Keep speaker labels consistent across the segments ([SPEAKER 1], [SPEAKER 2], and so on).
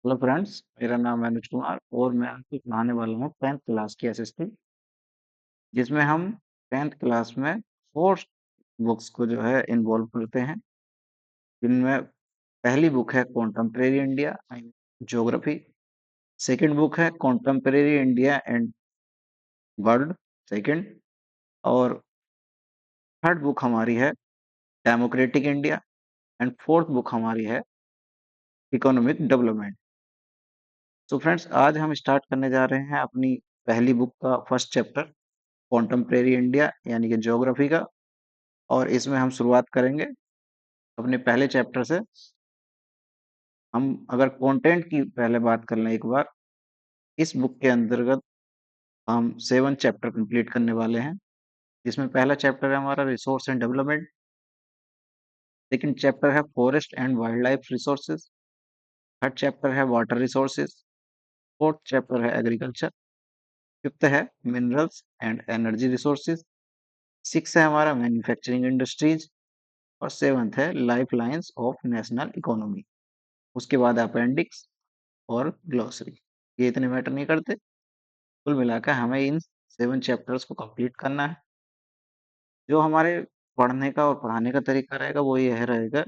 [SPEAKER 1] Hello friends, मेरा नाम है अनुज कुमार और मैं आपको पढ़ाने वाला हूँ 10th क्लास की एसएसटी, जिसमें हम 10th क्लास में 4 बुक्स को जो है इन्वॉल्व करते हैं। जिनमें पहली बुक है contemporary India and geography. Second book है contemporary India and world second. और थर्ड बुक हमारी है democratic India and fourth book हमारी है इकोनॉमिक डेवलपमेंट। तो फ्रेंड्स, आज हम स्टार्ट करने जा रहे हैं अपनी पहली बुक का फर्स्ट चैप्टर कॉन्टेम्परेरी इंडिया यानी कि ज्योग्राफी का। और इसमें हम शुरुआत करेंगे अपने पहले चैप्टर से। हम अगर कंटेंट की पहले बात कर लें एक बार, इस बुक के अंतर्गत हम 7 चैप्टर कंप्लीट करने वाले हैं, जिसमें पहला चैप्टर है हमारा resource and development. Second chapter है forest and wild life resources. Third chapter है वाटर रिसोर्सेज। फोर्थ चैप्टर है एग्रीकल्चर। फिफ्थ है minerals and energy resources. Six है हमारा मैन्युफैक्चरिंग इंडस्ट्रीज। और सेवंथ है life lines of national economy. उसके बाद अपेंडिक्स और ग्लॉसरी। ये इतने मैटर नहीं करते। कुल मिलाकर हमें इन 7 चैप्टर्स को कंप्लीट करना है। जो हमारे पढ़ने का और पढ़ाने का तरीका रहेगा वो यह रहेगा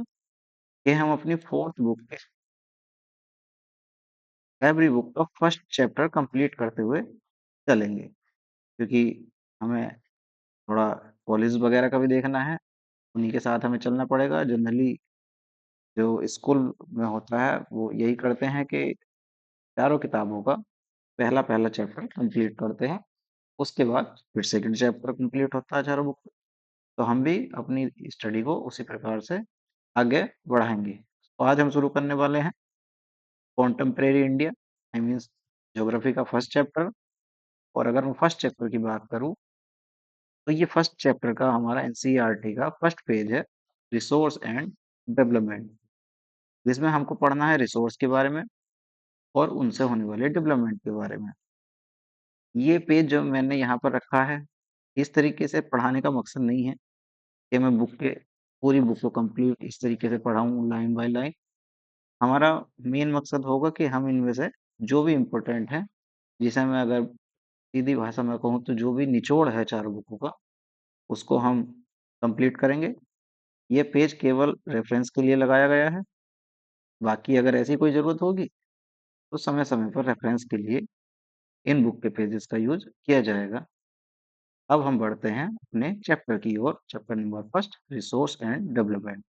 [SPEAKER 1] कि हम अपनी फोर्थ बुक के एवरी बुक का फर्स्ट चैप्टर कंप्लीट करते हुए चलेंगे, क्योंकि हमें थोड़ा कॉलेज वगैरह का भी देखना है। उन्हीं के साथ हमें चलना पड़ेगा। जनरली जो स्कूल में होता है वो यही करते हैं कि चारों किताबों का पहला पहला चैप्टर कंप्लीट करते हैं। उसके बाद फिर सेकंड चैप्टर कंप्लीट होता है चारों बुक। तो हम भी अपनी स्टडी को उसी प्रकार से आगे बढ़ाएंगे। तो आज हम शुरू करने वाले हैं contemporary India, I means geography का फर्स्ट चैप्टर। और अगर मैं फर्स्ट चैप्टर की बात करूं, तो ये फर्स्ट चैप्टर का हमारा एनसीईआरटी का फर्स्ट पेज है रिसोर्स एंड डेवलपमेंट, जिसमें हमको पढ़ना है रिसोर्स के बारे में और उनसे होने वाले डेवलपमेंट के बारे में। ये पेज जो मैंने यहाँ पर रखा है, इस तरीके से पढ़ाने का मकसद नहीं है कि मैं पूरी बुक को कंप्लीट इस तरीके से पढ़ाऊँ लाइन बाय लाइन। हमारा मेन मकसद होगा कि हम इनमें से जो भी इम्पोर्टेंट है, जिसे मैं अगर सीधी भाषा में कहूँ तो जो भी निचोड़ है चारों बुकों का, उसको हम कंप्लीट करेंगे। ये पेज केवल रेफरेंस के लिए लगाया गया है। बाकी अगर ऐसी कोई ज़रूरत होगी तो समय समय पर रेफरेंस के लिए इन बुक के पेजेस का यूज किया जाएगा। अब हम बढ़ते हैं अपने चैप्टर की ओर, chapter number first resource and development.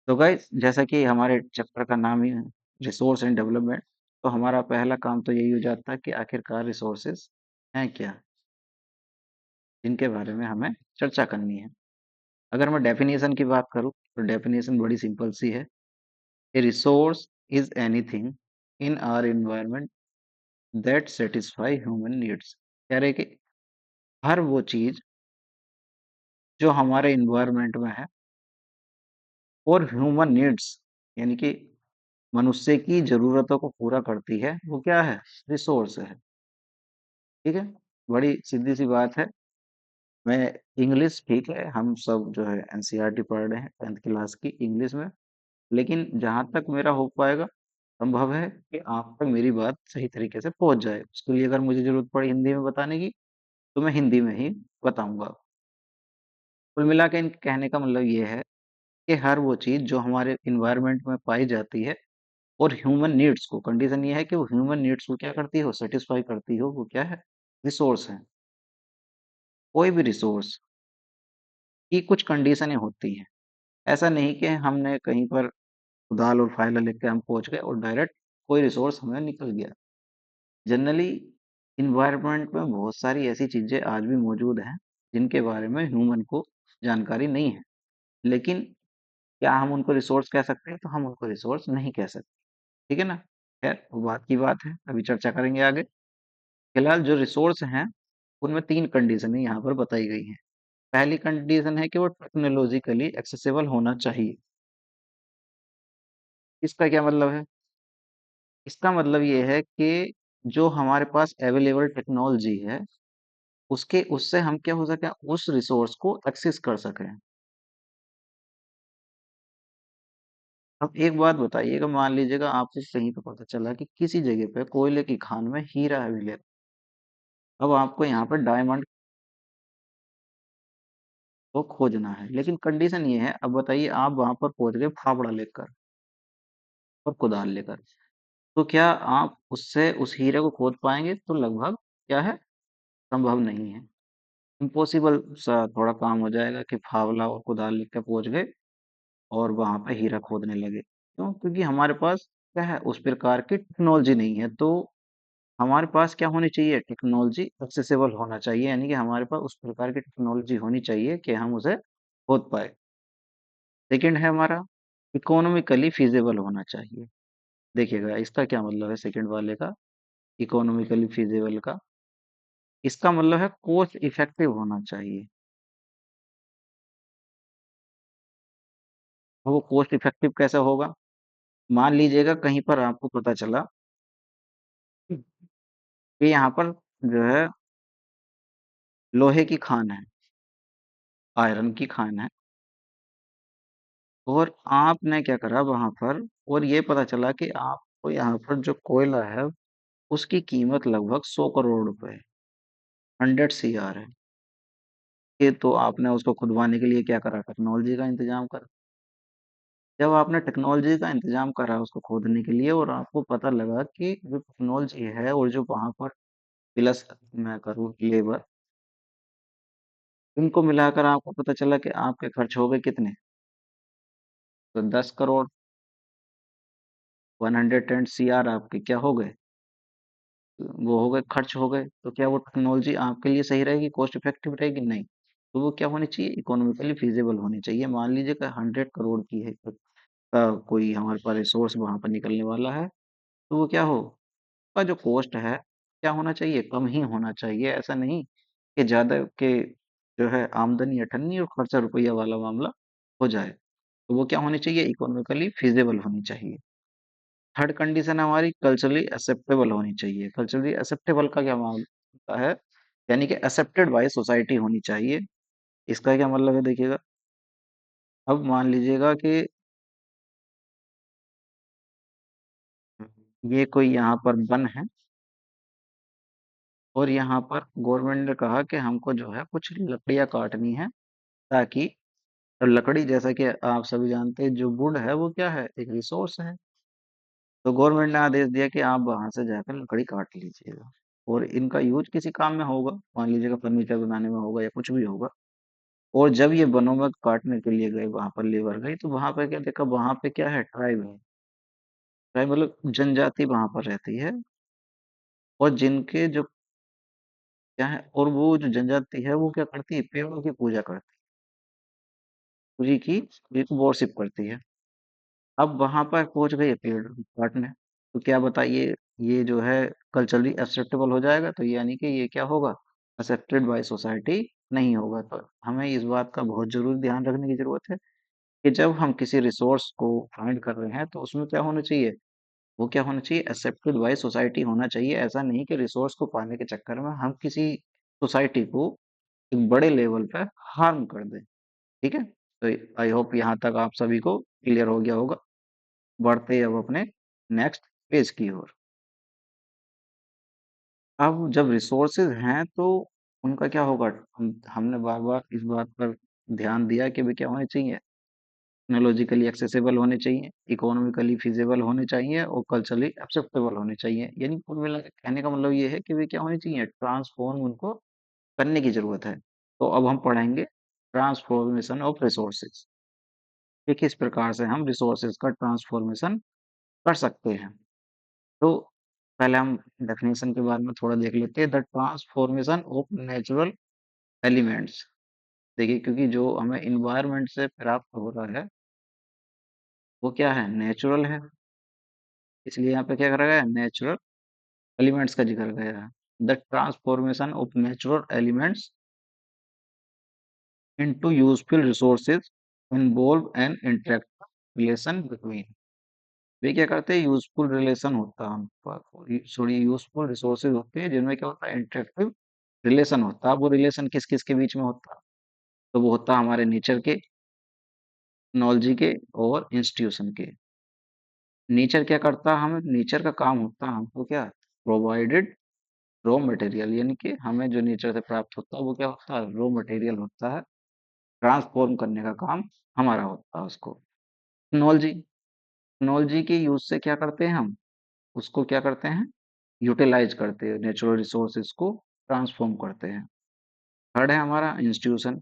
[SPEAKER 1] तो गाइस, जैसा कि हमारे चैप्टर का नाम ही है रिसोर्स एंड डेवलपमेंट, तो हमारा पहला काम तो यही हो जाता है कि आखिरकार रिसोर्सेस हैं क्या, जिनके बारे में हमें चर्चा करनी है। अगर मैं डेफिनेशन की बात करूं तो डेफिनेशन बड़ी सिंपल सी है। A resource is anything in our environment that satisfy human needs. कह रहे कि हर वो चीज जो हमारे इन्वायरमेंट में है और ह्यूमन नीड्स यानी कि मनुष्य की जरूरतों को पूरा करती है, वो क्या है? रिसोर्स है। ठीक है, बड़ी सीधी सी बात है। मैं इंग्लिश, ठीक है, हम सब जो है एनसीईआरटी पढ़ रहे हैं 10th क्लास की इंग्लिश में, लेकिन जहां तक मेरा हो पाएगा संभव है कि आप तक मेरी बात सही तरीके से पहुंच जाए। उसके लिए अगर मुझे जरूरत पड़ी हिंदी में बताने की तो मैं हिंदी में ही बताऊंगा। कुल मिला के इनके कहने का मतलब ये है कि हर वो चीज जो हमारे इन्वायरमेंट में पाई जाती है और ह्यूमन नीड्स को, कंडीशन ये है कि वो ह्यूमन नीड्स को क्या करती हो, सेटिस्फाई करती हो, वो क्या है? रिसोर्स है। कोई भी रिसोर्स की कुछ कंडीशनें होती हैं। ऐसा नहीं कि हमने कहीं पर उधाल और फाइल लिख के हम पहुंच गए और डायरेक्ट कोई रिसोर्स हमें निकल गया। जनरली इन्वायरमेंट में बहुत सारी ऐसी चीजें आज भी मौजूद हैं जिनके बारे में ह्यूमन को जानकारी नहीं है, लेकिन क्या हम उनको रिसोर्स कह सकते हैं? तो हम उनको रिसोर्स नहीं कह सकते। ठीक है ना? खैर, वो बात की बात है, अभी चर्चा करेंगे आगे। फिलहाल जो रिसोर्स हैं उनमें 3 कंडीशनें यहाँ पर बताई गई हैं। पहली कंडीशन है कि वो टेक्नोलॉजिकली एक्सेसिबल होना चाहिए। इसका क्या मतलब है? इसका मतलब ये है कि जो हमारे पास अवेलेबल टेक्नोलॉजी है, उसके उससे हम क्या हो सके, उस रिसोर्स को एक्सेस कर सकें। अब एक बात बताइएगा, मान लीजिएगा आपको कहीं पे पता चला कि किसी जगह पे कोयले की खान में हीरा अवेलेबल, अब आपको यहाँ पर डायमंड को खोजना है, लेकिन कंडीशन ये है, अब बताइए आप वहां पर पहुंच गए फावड़ा लेकर और कुदाल लेकर, तो क्या आप उससे उस हीरे को खोद पाएंगे? तो लगभग क्या है, संभव नहीं है, इम्पॉसिबल सा थोड़ा काम हो जाएगा कि फावला और कुदाल लेकर पहुंच गए और वहां पे हीरा खोदने लगे। क्यों? क्योंकि हमारे पास क्या है, उस प्रकार की टेक्नोलॉजी नहीं है। तो हमारे पास क्या होनी चाहिए, टेक्नोलॉजी एक्सेसिबल होना चाहिए, यानी कि हमारे पास उस प्रकार की टेक्नोलॉजी होनी चाहिए कि हम उसे खोद पाए। सेकंड है हमारा, इकोनॉमिकली फिजिबल होना चाहिए। देखिएगा इसका क्या मतलब है सेकंड वाले का, इकोनॉमिकली फिजिबल का, इसका मतलब है कॉस्ट इफेक्टिव होना चाहिए। वो कॉस्ट इफेक्टिव कैसे होगा? मान लीजिएगा कहीं पर आपको पता चला कि यहाँ पर जो है लोहे की खान है, आयरन की खान है, और आपने क्या करा वहां पर, और ये पता चला कि आपको यहाँ पर जो कोयला है उसकी कीमत लगभग 100 करोड़ रुपए, 100 CR है। ये तो आपने उसको खुदवाने के लिए क्या करा, टेक्नोलॉजी का इंतजाम करा। जब आपने टेक्नोलॉजी का इंतजाम करा उसको खोदने के लिए, और आपको पता लगा कि जो टेक्नोलॉजी है और जो वहां पर प्लस मैं करूँ लेबर, इनको मिलाकर आपको पता चला कि आपके खर्च हो गए कितने, तो 10 करोड़, 110 CR आपके क्या हो गए, वो हो गए, खर्च हो गए। तो क्या वो टेक्नोलॉजी आपके लिए सही रहेगी, कॉस्ट इफेक्टिव रहेगी? नहीं। तो वो क्या होनी चाहिए, इकोनॉमिकली फिजिबल होनी चाहिए। मान लीजिए कि 100 करोड़ की है का कोई हमारे पास रिसोर्स वहां पर निकलने वाला है, तो वो क्या हो, का जो कॉस्ट है क्या होना चाहिए, कम ही होना चाहिए। ऐसा नहीं कि ज्यादा के जो है आमदनी अठन्नी और खर्चा रुपया वाला मामला हो जाए। तो वो क्या होनी चाहिए, इकोनॉमिकली फिजिबल होनी चाहिए। थर्ड कंडीशन हमारी कल्चरली एक्सेप्टेबल होनी चाहिए। कल्चरली एक्सेप्टेबल का क्या मामला है, यानी कि एक्सेप्टेड बाय सोसाइटी होनी चाहिए। इसका क्या मतलब है, देखिएगा, अब मान लीजिएगा कि ये कोई यहाँ पर वन है, और यहाँ पर गवर्नमेंट ने कहा कि हमको जो है कुछ लकड़ियाँ काटनी है, ताकि, तो लकड़ी जैसा कि आप सभी जानते हैं जो वुड है वो क्या है, एक रिसोर्स है। तो गवर्नमेंट ने आदेश दिया कि आप वहां से जाकर लकड़ी काट लीजिएगा, और इनका यूज किसी काम में होगा, मान लीजिएगा फर्नीचर बनाने में होगा या कुछ भी होगा। और जब ये वनों में काटने के लिए गए, वहां पर लेबर गई, तो वहां पर क्या देखा, वहां पे क्या है, ट्राइब है। ट्राइब मतलब जनजाति वहां पर रहती है, और जिनके जो क्या है, और वो जो जनजाति है वो क्या करती है, पेड़ों की पूजा करती है, सूर्य की, सूर्य को वर्शिप करती है। अब वहां पर पहुंच गए पेड़ काटने, तो क्या बताइए, ये जो है कल्चरली एक्सेप्टेबल हो जाएगा? तो यानी कि ये क्या होगा, एक्सेप्टेड बाय सोसाइटी नहीं होगा। तो हमें इस बात का बहुत जरूर ध्यान रखने की जरूरत है कि जब हम किसी रिसोर्स को फाइंड कर रहे हैं तो उसमें क्या होना चाहिए, वो क्या होना चाहिए, एक्सेप्टेड बाय सोसाइटी होना चाहिए। ऐसा नहीं कि रिसोर्स को पाने के चक्कर में हम किसी सोसाइटी को एक बड़े लेवल पर हार्म कर दें। ठीक है, तो आई होप यहाँ तक आप सभी को क्लियर हो गया होगा। बढ़ते हैं अब अपने नेक्स्ट पेज की ओर। अब जब रिसोर्सेज हैं तो उनका क्या होगा, हमने बार बार इस बात पर ध्यान दिया कि वे क्या होने चाहिए, टेक्नोलॉजिकली एक्सेसिबल होने चाहिए, इकोनॉमिकली फिजिबल होने चाहिए, और कल्चरली एक्सेप्टेबल होने चाहिए। यानी कुल मिला के कहने का मतलब ये है कि वे क्या होनी चाहिए, ट्रांसफॉर्म उनको करने की जरूरत है। तो अब हम पढ़ेंगे ट्रांसफॉर्मेशन ऑफ रिसोर्सेज, कि किस प्रकार से हम रिसोर्सेज का ट्रांसफॉर्मेशन कर सकते हैं। तो पहले हम डेफिनेशन के बारे में थोड़ा देख लेते हैं, the transformation of natural elements. देखिए, क्योंकि जो हमें इन्वायरमेंट से प्राप्त हो रहा है वो क्या है, नेचुरल है, इसलिए यहाँ पे क्या करा गया है, नेचुरल एलिमेंट्स का जिक्र गया है। The transformation of natural elements into useful resources involve an interactive relation between, वे क्या करते हैं, यूजफुल रिलेशन होता है, सॉरी यूजफुल रिसोर्सेज होते हैं जिनमें क्या होता है, इंटरेक्टिव रिलेशन होता है। वो रिलेशन किस किस के बीच में होता है, तो वो होता है हमारे नेचर के, टेक्नोलॉजी के और इंस्टीट्यूशन के। नेचर क्या करता है, हमें नेचर का काम होता है हमको क्या, प्रोवाइडेड रॉ मटेरियल, यानी कि हमें जो नेचर से प्राप्त होता है वो क्या होता है, रॉ मटेरियल होता है। ट्रांसफॉर्म करने का काम हमारा होता है उसको। टेक्नोलॉजी, टेक्नोलॉजी के यूज से क्या करते हैं हम, उसको क्या करते हैं, यूटिलाइज करते हैं, नेचुरल रिसोर्सेज को ट्रांसफॉर्म करते हैं। थर्ड है हमारा institution,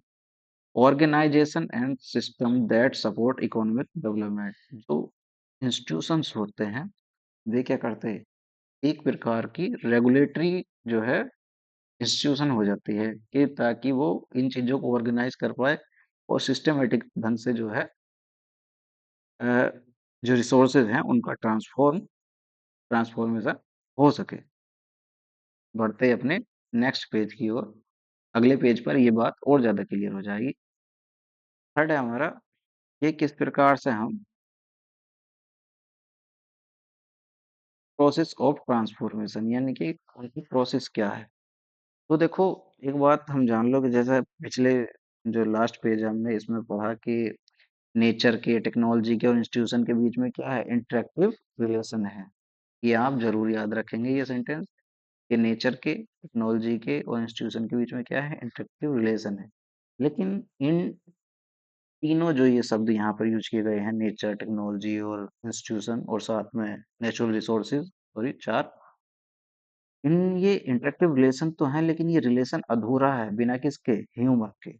[SPEAKER 1] organisation and system that support economic development. जो इंस्टीट्यूशंस होते हैं वे क्या करते हैं, एक प्रकार की रेगुलेटरी जो है इंस्टीट्यूशन हो जाती है कि ताकि वो इन चीजों को ऑर्गेनाइज कर पाए और सिस्टमेटिक ढंग से जो है अ, जो रिसोर्सेज हैं उनका ट्रांसफॉर्मेशन हो सके। बढ़ते अपने नेक्स्ट पेज की ओर, अगले पेज पर ये बात और ज्यादा क्लियर हो जाएगी। थर्ड है हमारा, ये किस प्रकार से हम प्रोसेस ऑफ ट्रांसफॉर्मेशन, यानी कि उनकी प्रोसेस क्या है। तो देखो, एक बात हम जान लो कि जैसा पिछले जो लास्ट पेज हमने इसमें पढ़ा कि नेचर के, टेक्नोलॉजी के और इंस्टीट्यूशन के बीच में क्या है, इंटरेक्टिव रिलेशन है। ये आप जरूर याद रखेंगे ये सेंटेंस, कि नेचर के, टेक्नोलॉजी के और इंस्टीट्यूशन के बीच में क्या है, इंटरेक्टिव रिलेशन है। लेकिन इन तीनों जो ये शब्द यहाँ पर यूज किए गए हैं, नेचर, टेक्नोलॉजी और इंस्टीट्यूशन, और साथ में नेचुरल रिसोर्सेज, और ये चार, इन ये इंटरेक्टिव रिलेशन तो है, लेकिन ये रिलेशन अधूरा है बिना किसके, ह्यूमन के।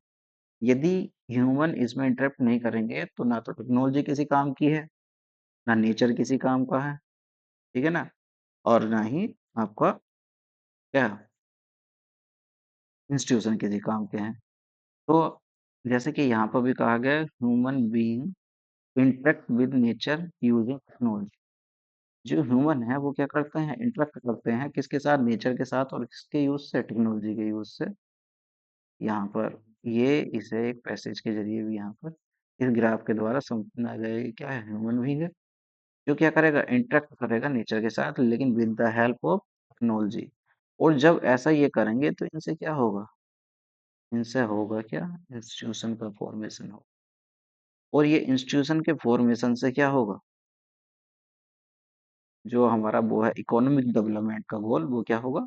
[SPEAKER 1] यदि ह्यूमन इसमें इंटरेक्ट नहीं करेंगे तो ना तो टेक्नोलॉजी किसी काम की है, ना नेचर किसी काम का है, ठीक है ना, और ना ही आपका क्या, इंस्टीट्यूशन किसी काम के हैं। तो जैसे कि यहाँ पर भी कहा गया, human being interact with nature using technology. जो ह्यूमन है वो क्या करते हैं, इंटरेक्ट करते हैं किसके साथ, नेचर के साथ, और किसके यूज से, टेक्नोलॉजी के यूज से। यहाँ पर ये इसे एक पैसेज के जरिए भी यहाँ पर इस ग्राफ के द्वारा समझा गया है कि क्या है, ह्यूमन बीइंग है जो क्या करेगा, इंटरेक्ट करेगा नेचर के साथ, लेकिन with the help of technology. और जब ऐसा ये करेंगे तो इनसे क्या होगा, इनसे होगा क्या, इंस्टीट्यूशन का फॉर्मेशन हो। और ये इंस्टीट्यूशन के फॉर्मेशन से क्या होगा, जो हमारा वो है इकोनॉमिक डेवलपमेंट का गोल, वो क्या होगा,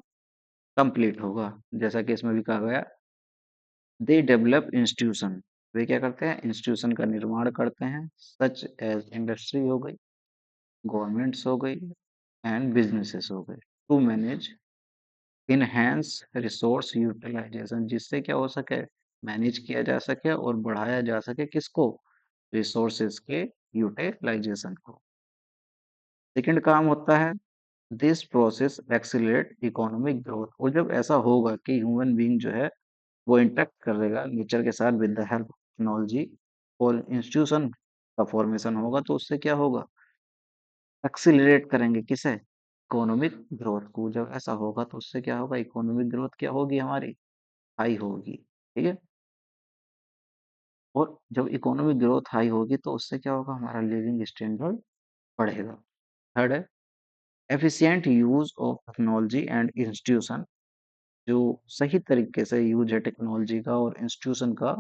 [SPEAKER 1] कंप्लीट होगा। जैसा कि इसमें भी कहा गया, दे डेवलप इंस्टीट्यूशन, वे क्या करते हैं, इंस्टीट्यूशन का निर्माण करते हैं, सच एज इंडस्ट्री हो गई, गवर्नमेंट्स हो गई, एंड बिजनेसेस हो गए, to manage enhance resource utilisation, जिससे क्या हो सके, मैनेज किया जा सके और बढ़ाया जा सके किसको, रिसोर्सेज के यूटिलाइजेशन को। सेकंड काम होता है, this process accelerate economic growth. और जब ऐसा होगा कि ह्यूमन बीइंग जो है वो इंटरेक्ट करेगा नेचर के साथ with the help of technology और इंस्टीट्यूशन का फॉर्मेशन होगा, तो उससे क्या होगा, एक्सीलरेट करेंगे किसे, इकोनॉमिक ग्रोथ को। जब ऐसा होगा तो उससे क्या होगा, इकोनॉमिक ग्रोथ क्या होगी हमारी, हाई होगी, ठीक है। और जब इकोनॉमिक ग्रोथ हाई होगी तो उससे क्या होगा, हमारा लिविंग स्टैंडर्ड बढ़ेगा। थर्ड है efficient use of technology and institution, जो सही तरीके से यूज है टेक्नोलॉजी का और इंस्टीट्यूशन का,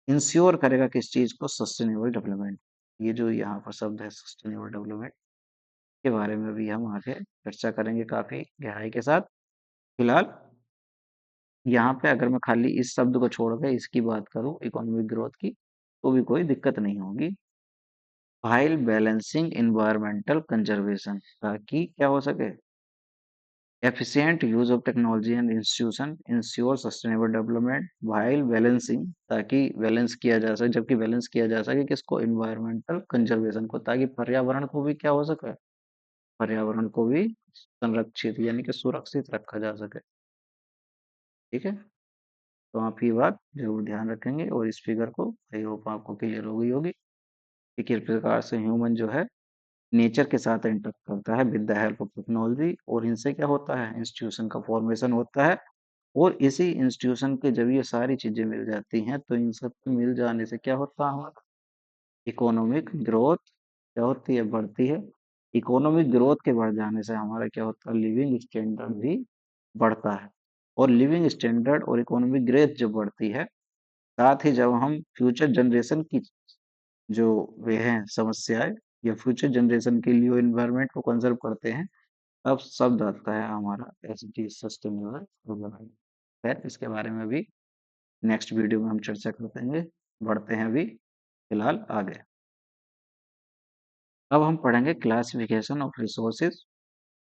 [SPEAKER 1] इंश्योर करेगा किस चीज को, सस्टेनेबल डेवलपमेंट। ये जो यहाँ पर शब्द है सस्टेनेबल डेवलपमेंट, के बारे में भी हम आगे चर्चा करेंगे काफी गहराई के साथ। फिलहाल यहाँ पे अगर मैं खाली इस शब्द को छोड़ के इसकी बात करूँ, इकोनॉमिक ग्रोथ की, तो भी कोई दिक्कत नहीं होगी। while बैलेंसिंग environmental कंजर्वेशन, ताकि क्या हो सके, efficient use of technology and institution ensure sustainable development while balancing, ताकि बैलेंस किया जा सके, जबकि बैलेंस किया जा सके किसको, environmental conservation को, ताकि पर्यावरण को भी क्या हो सके, पर्यावरण को भी संरक्षित यानी कि सुरक्षित रखा जा सके, ठीक है। तो आप ये बात जरूर ध्यान रखेंगे और इस फिगर को आई होप आपको क्लियर हो गई होगी कि किस प्रकार से ह्यूमन जो है नेचर के साथ इंटरेक्ट करता है with the help of technology, और इनसे क्या होता है, इंस्टीट्यूशन का फॉर्मेशन होता है। और इसी इंस्टीट्यूशन के जब ये सारी चीजें मिल जाती हैं तो इन सब के मिल जाने से क्या होता है, हमारा इकोनॉमिक ग्रोथ क्या होती है, बढ़ती है। इकोनॉमिक ग्रोथ के बढ़ जाने से हमारा क्या होता है, लिविंग स्टैंडर्ड भी बढ़ता है। और लिविंग स्टैंडर्ड और इकोनॉमिक ग्रोथ जब बढ़ती है, साथ ही जब हम फ्यूचर जनरेशन की जो वे हैं समस्याएं या फ्यूचर जनरेशन के लिए एनवायरनमेंट को कंजर्व करते हैं, तब शब्द आता है हमारा एसडी, सस्टेनेबल डेवलपमेंट। खैर, इसके बारे में भी नेक्स्ट वीडियो में हम चर्चा करते हैं। बढ़ते हैं अभी फिलहाल आगे। अब हम पढ़ेंगे क्लासिफिकेशन ऑफ रिसोर्सेज,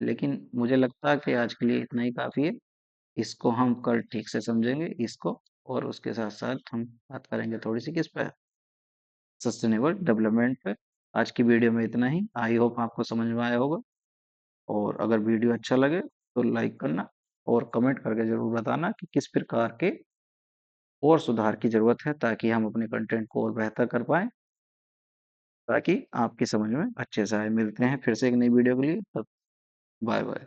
[SPEAKER 1] लेकिन मुझे लगता है कि आज के लिए इतना ही काफ़ी है। इसको हम कल ठीक से समझेंगे इसको, और उसके साथ साथ हम बात करेंगे थोड़ी सी किस पे, सस्टेनेबल डेवलपमेंट पे। आज की वीडियो में इतना ही। आई होप आपको समझ में आया होगा, और अगर वीडियो अच्छा लगे तो लाइक करना और कमेंट करके ज़रूर बताना कि किस प्रकार के और सुधार की ज़रूरत है, ताकि हम अपने कंटेंट को और बेहतर कर पाएँ, ताकि आपकी समझ में अच्छे से आए। मिलते हैं फिर से एक नई वीडियो के लिए, तब बाय बाय।